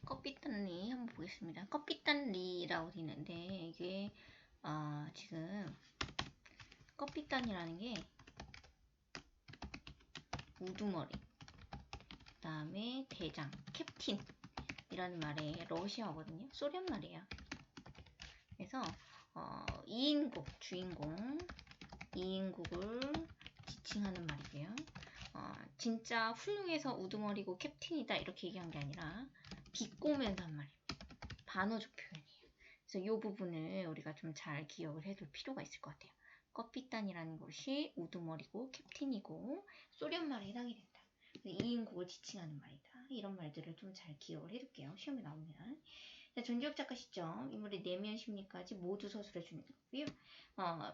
껍빗단리 한번 보겠습니다. 껍빗단리라고 되어 있는데 이게 지금 껍빗단이라는 게 우두머리, 그 다음에 대장, 캡틴이라는 말에 러시아어거든요. 소련 말이에요. 그래서 2인국, 주인공 2인국을 지칭하는 말이고요. 진짜 훌륭해서 우두머리고 캡틴이다 이렇게 얘기한 게 아니라 비꼬면서 한 말이에요. 반어조 표현이에요. 그래서 이 부분을 우리가 좀 잘 기억을 해둘 필요가 있을 것 같아요. 껍빗단이라는 것이 우두머리고 캡틴이고 소련 말에 해당이 된다. 2인국을 지칭하는 말이다. 이런 말들을 좀 잘 기억을 해둘게요. 시험에 나오면. 전지적 작가 시점, 인물의 내면 심리까지 모두 서술해 주는 거고요.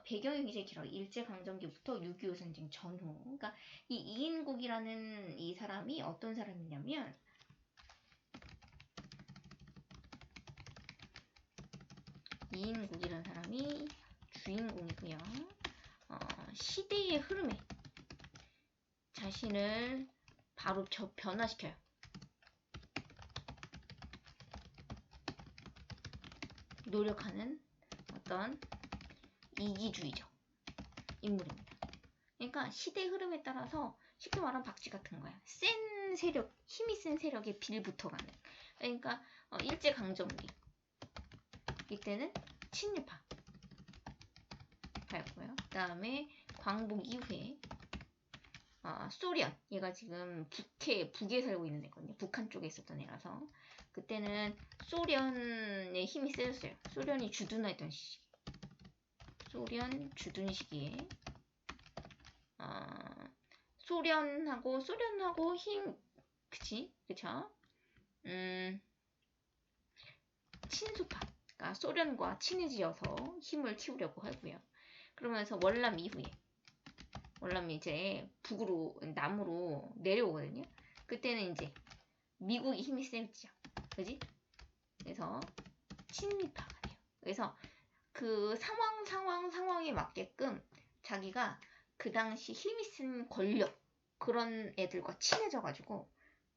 배경이 굉장히 길어요. 일제강점기부터 6.25 전쟁 전후. 그러니까 이 이인국이라는 이 사람이 어떤 사람이냐면 이인국이라는 사람이 주인공이고요. 시대의 흐름에 자신을 바로 변화시켜요. 노력하는 어떤 이기주의적 인물입니다. 그러니까 시대 흐름에 따라서 쉽게 말하면 박쥐 같은 거야. 센 세력, 힘이 센 세력에 빌붙어가는. 그러니까 일제강점기 이때는 친일파였고요. 그 다음에 광복 이후에 소련, 얘가 지금 북에 살고 있는 애거든요. 북한 쪽에 있었던 애라서 그때는 소련의 힘이 세졌어요. 소련이 주둔했던 시기. 소련 주둔 시기에 소련하고 힘, 그쵸? 친소파, 그러니까 소련과 친해지어서 힘을 키우려고 하고요. 그러면서 월남 이제 북으로, 남으로 내려오거든요. 그때는 이제 미국이 힘이 세졌죠. 그지? 그래서 친미파가 돼요. 그래서 그 상황에 맞게끔 자기가 그 당시 힘이 센 권력, 그런 애들과 친해져가지고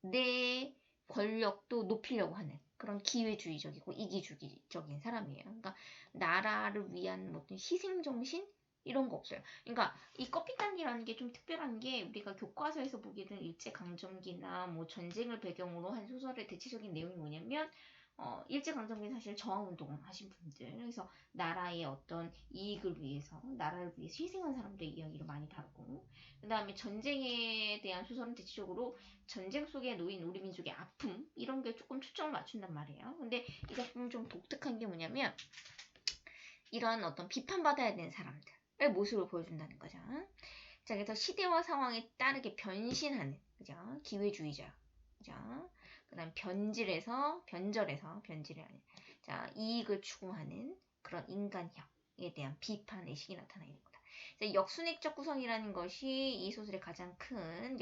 내 권력도 높이려고 하는 그런 기회주의적이고 이기주의적인 사람이에요. 그러니까 나라를 위한 어떤 희생정신 이런 거 없어요. 그러니까 이 껍빗단이라는 게 좀 특별한 게 우리가 교과서에서 보게 된 일제강점기나 뭐 전쟁을 배경으로 한 소설의 대체적인 내용이 뭐냐면 일제강점기 사실 저항운동 하신 분들, 그래서 나라의 어떤 이익을 위해서, 나라를 위해서 희생한 사람들의 이야기를 많이 다루고, 그 다음에 전쟁에 대한 소설은 대체적으로 전쟁 속에 놓인 우리 민족의 아픔, 이런 게 조금 초점을 맞춘단 말이에요. 근데 이 작품은 좀 독특한 게 뭐냐면, 이런 어떤 비판받아야 되는 사람들의 모습을 보여준다는 거죠. 자, 그래서 시대와 상황에 따르게 변신하는, 그죠? 기회주의자. 그죠? 그 다음 변절해서, 변질이 아닌, 자, 이익을 추구하는 그런 인간형에 대한 비판 의식이 나타나는 거다. 역순액적 구성이라는 것이 이 소설의 가장 큰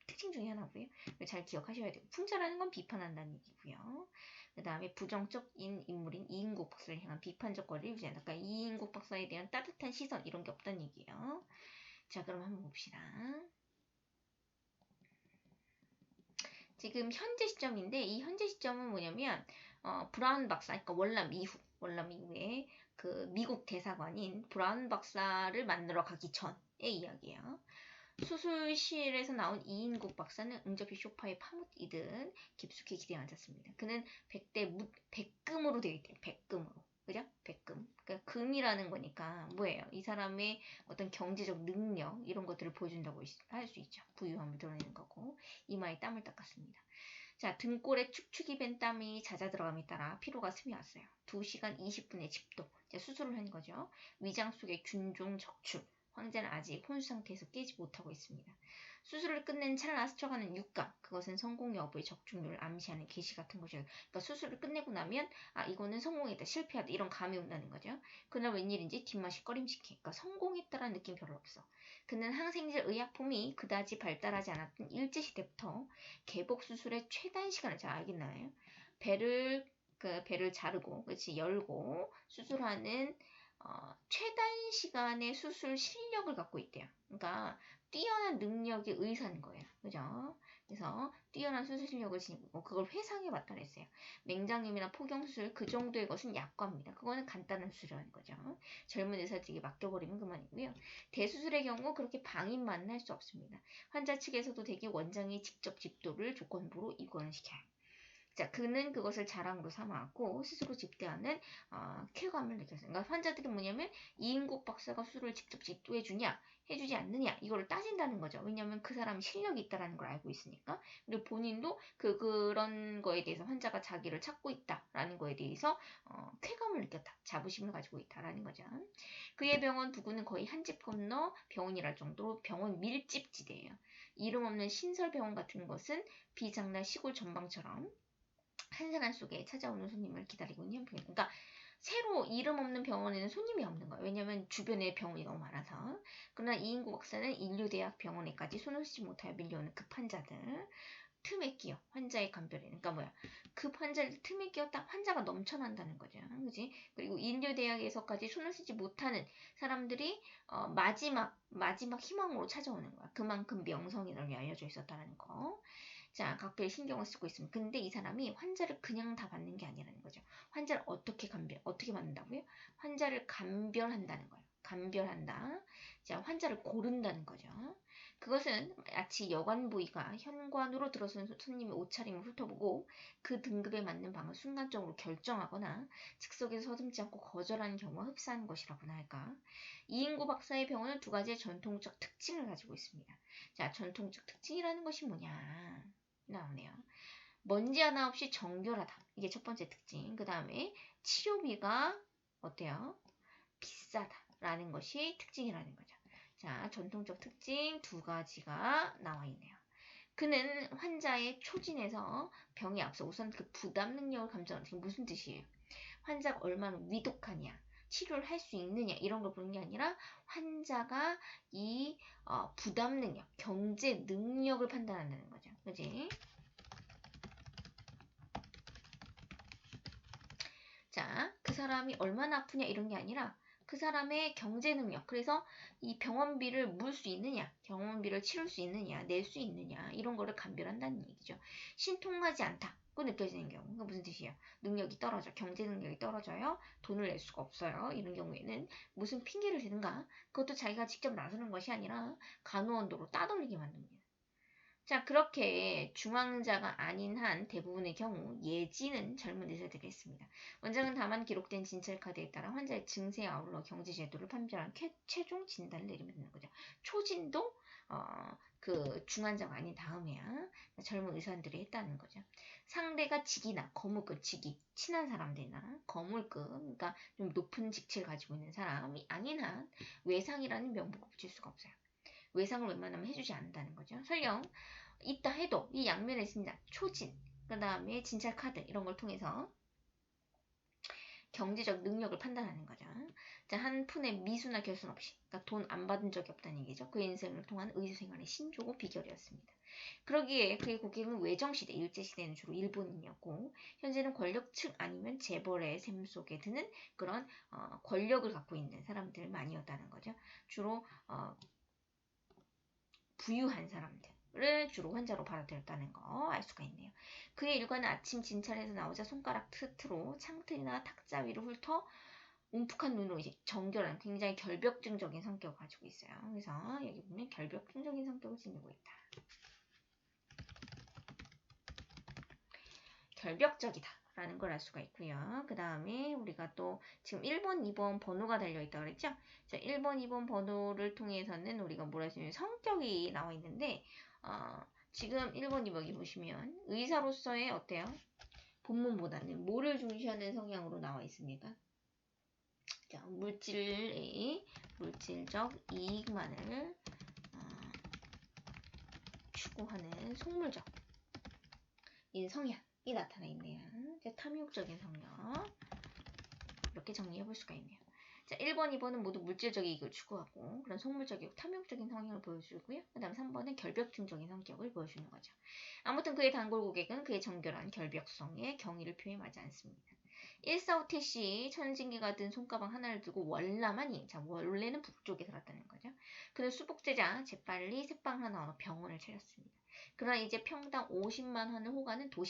특징 중에 하나고요. 잘 기억하셔야 돼요. 풍자라는 건 비판한다는 얘기고요. 그 다음에 부정적인 인물인 이인국 박사를 향한 비판적 거리를 유지한다. 그러니까 이인국 박사에 대한 따뜻한 시선 이런 게 없다는 얘기예요. 자, 그럼 한번 봅시다. 지금 현재 시점인데 이 현재 시점은 뭐냐면 브라운 박사, 그러니까 월남 이후에 그 미국 대사관인 브라운 박사를 만나러 가기 전의 이야기예요. 수술실에서 나온 이인국 박사는 응접시 소파에 파묻이듯 깊숙이 기대에 앉았습니다. 그는 백금으로 되어 있대요. 백금으로. 그죠? 백금. 그러니까 금이라는 거니까 뭐예요? 이 사람의 어떤 경제적 능력 이런 것들을 보여준다고 할 수 있죠. 부유함을 드러내는 거고 이마에 땀을 닦았습니다. 자, 등골에 축축이 밴 땀이 잦아 들어감에 따라 피로가 스며왔어요. 2시간 20분의 집도. 수술을 한 거죠. 위장 속의 균종 적출. 황제는 아직 혼수 상태에서 깨지 못하고 있습니다. 수술을 끝낸 찰나 스쳐가는 육감, 그것은 성공 여부의 적중률을 암시하는 계시 같은 거죠. 그러니까 수술을 끝내고 나면 이거는 성공했다, 실패하다 이런 감이 온다는 거죠. 그날 웬일인지 뒷맛이 꺼림칙해. 그러니까 성공했다라는 느낌 별로 없어. 그는 항생제 의약품이 그다지 발달하지 않았던 일제시대부터 개복 수술의 최단 시간을 잘 알겠나요? 배를 자르고, 열고 수술하는 최단 시간의 수술 실력을 갖고 있대요. 그러니까 뛰어난 능력의 의사인 거예요. 그죠? 그래서 뛰어난 수술 실력을 지니고 그걸 회상해봤다 그랬어요. 맹장염이나 포경수술 그 정도의 것은 약과입니다. 그거는 간단한 수술이라는 거죠. 젊은 의사들에게 맡겨버리면 그만이고요. 대수술의 경우 그렇게 방임만 할 수 없습니다. 환자 측에서도 대개 원장이 직접 집도를 조건부로 입원시켜요. 자, 그는 그것을 자랑으로 삼아왔고 스스로 집대하는 쾌감을 느꼈어요. 그러니까 환자들이 뭐냐면 이인국 박사가 술을 직접 집도해주냐 해주지 않느냐 이거를 따진다는 거죠. 왜냐하면 그 사람이 실력이 있다라는 걸 알고 있으니까. 그리고 본인도 그런 거에 대해서 환자가 자기를 찾고 있다라는 거에 대해서 쾌감을 느꼈다. 자부심을 가지고 있다라는 거죠. 그의 병원 부근은 거의 한 집 건너 병원이랄 정도로 병원 밀집지대예요. 이름 없는 신설병원 같은 것은 비장난 시골 전방처럼 한산한 속에 찾아오는 손님을 기다리고 있는 형편. 그러니까 새로 이름 없는 병원에는 손님이 없는 거예요. 왜냐하면 주변에 병원이 너무 많아서. 그러나 이인구 박사는 인류대학 병원에까지 손을 쓰지 못하여 밀려오는 급환자들 틈에 끼어 환자의 간별에. 그러니까 뭐야? 급 환자를 틈에 끼었다 환자가 넘쳐난다는 거죠. 그지? 그리고 인류대학에서까지 손을 쓰지 못하는 사람들이 마지막 희망으로 찾아오는 거야. 그만큼 명성이 널리 알려져 있었다는 거. 자, 각별히 신경을 쓰고 있습니다. 근데 이 사람이 환자를 그냥 다 받는 게 아니라는 거죠. 환자를 어떻게 받는다고요? 환자를 감별한다는 거예요. 감별한다. 자, 환자를 고른다는 거죠. 그것은 마치 여관 부위가 현관으로 들어선 손님의 옷차림을 훑어보고 그 등급에 맞는 방을 순간적으로 결정하거나 즉석에서 서슴지 않고 거절하는 경우와 흡사한 것이라고나 할까. 이인구 박사의 병원은 두 가지의 전통적 특징을 가지고 있습니다. 자, 전통적 특징이라는 것이 뭐냐? 나오네요. 먼지 하나 없이 정결하다. 이게 첫 번째 특징. 그 다음에 치료비가 어때요? 비싸다라는 것이 특징이라는 거죠. 자, 전통적 특징 두 가지가 나와 있네요. 그는 환자의 초진에서 병에 앞서 우선 그 부담 능력을 감정하는 게 무슨 뜻이에요? 환자가 얼마나 위독하냐, 치료를 할 수 있느냐 이런 걸 보는 게 아니라 환자가 이 부담 능력, 경제 능력을 판단한다는 거죠. 그지? 자, 그 사람이 얼마나 아프냐 이런 게 아니라 그 사람의 경제 능력, 그래서 이 병원비를 물 수 있느냐, 병원비를 치를 수 있느냐, 낼 수 있느냐 이런 거를 감별한다는 얘기죠. 신통하지 않다고 느껴지는 경우, 그게 무슨 뜻이에요? 능력이 떨어져, 경제 능력이 떨어져요, 돈을 낼 수가 없어요. 이런 경우에는 무슨 핑계를 대는가? 그것도 자기가 직접 나서는 것이 아니라 간호원도로 따돌리게 만듭니다. 자, 그렇게 중환자가 아닌 한 대부분의 경우 예지는 젊은 의사들이 했습니다. 원장은 다만 기록된 진찰 카드에 따라 환자의 증세에 아울러 경제 제도를 판별한 최종 진단을 내리면 되는 거죠. 초진도 그 중환자가 아닌 다음에야 젊은 의사들이 했다는 거죠. 상대가 직이나 거물급 직이 친한 사람들이나 거물급 그러니까 좀 높은 직책을 가지고 있는 사람이 아닌 한 외상이라는 명목을 붙일 수가 없어요. 외상을 웬만하면 해주지 않는다는 거죠. 설령 있다 해도 이 양면의 진단, 초진, 그 다음에 진찰 카드 이런 걸 통해서 경제적 능력을 판단하는 거죠. 자, 한 푼의 미수나 결손 없이, 그러니까 돈 안 받은 적이 없다는 얘기죠. 그 인생을 통한 의사생활의 신조고 비결이었습니다. 그러기에 그의 고객은 외정시대, 일제시대는 주로 일본인이었고 현재는 권력층 아니면 재벌의 셈 속에 드는 그런 권력을 갖고 있는 사람들만이었다는 거죠. 주로 부유한 사람들을 주로 환자로 받아들였다는 거 알 수가 있네요. 그의 일과는 아침 진찰에서 나오자 손가락 틈으로 창틀이나 탁자 위로 훑어 움푹한 눈으로 이제 정결한 굉장히 결벽증적인 성격을 가지고 있어요. 그래서 여기 보면 결벽증적인 성격을 지니고 있다. 결벽적이다. 라는 걸 알 수가 있고요. 그 다음에 우리가 또 지금 1번, 2번 번호가 달려있다고 그랬죠? 자, 1번, 2번 번호를 통해서는 우리가 뭐라 했으면 성격이 나와 있는데 지금 1번, 2번 여기 보시면 의사로서의 어때요? 본문보다는 뭐를 중시하는 성향으로 나와 있습니까? 자, 물질적 이익만을 추구하는 속물적인 성향 이 나타나 있네요. 이제 탐욕적인 성격 이렇게 정리해 볼 수가 있네요. 자, 1번, 2번은 모두 물질적 이익을 추구하고 그런 속물적이고 탐욕적인 성향을 보여주고요. 그 다음 3번은 결벽증적인 성격을 보여주는 거죠. 아무튼 그의 단골 고객은 그의 정결한 결벽성에 경의를 표임하지 않습니다. 145태시 천진기가 든 손가방 하나를 들고 월남하니 자, 원래는 북쪽에 살았다는 거죠. 그는 수복제자 재빨리 새빵 하나 얻어 병원을 차렸습니다. 그러나 이제 평당 50만 원을 호가는 도시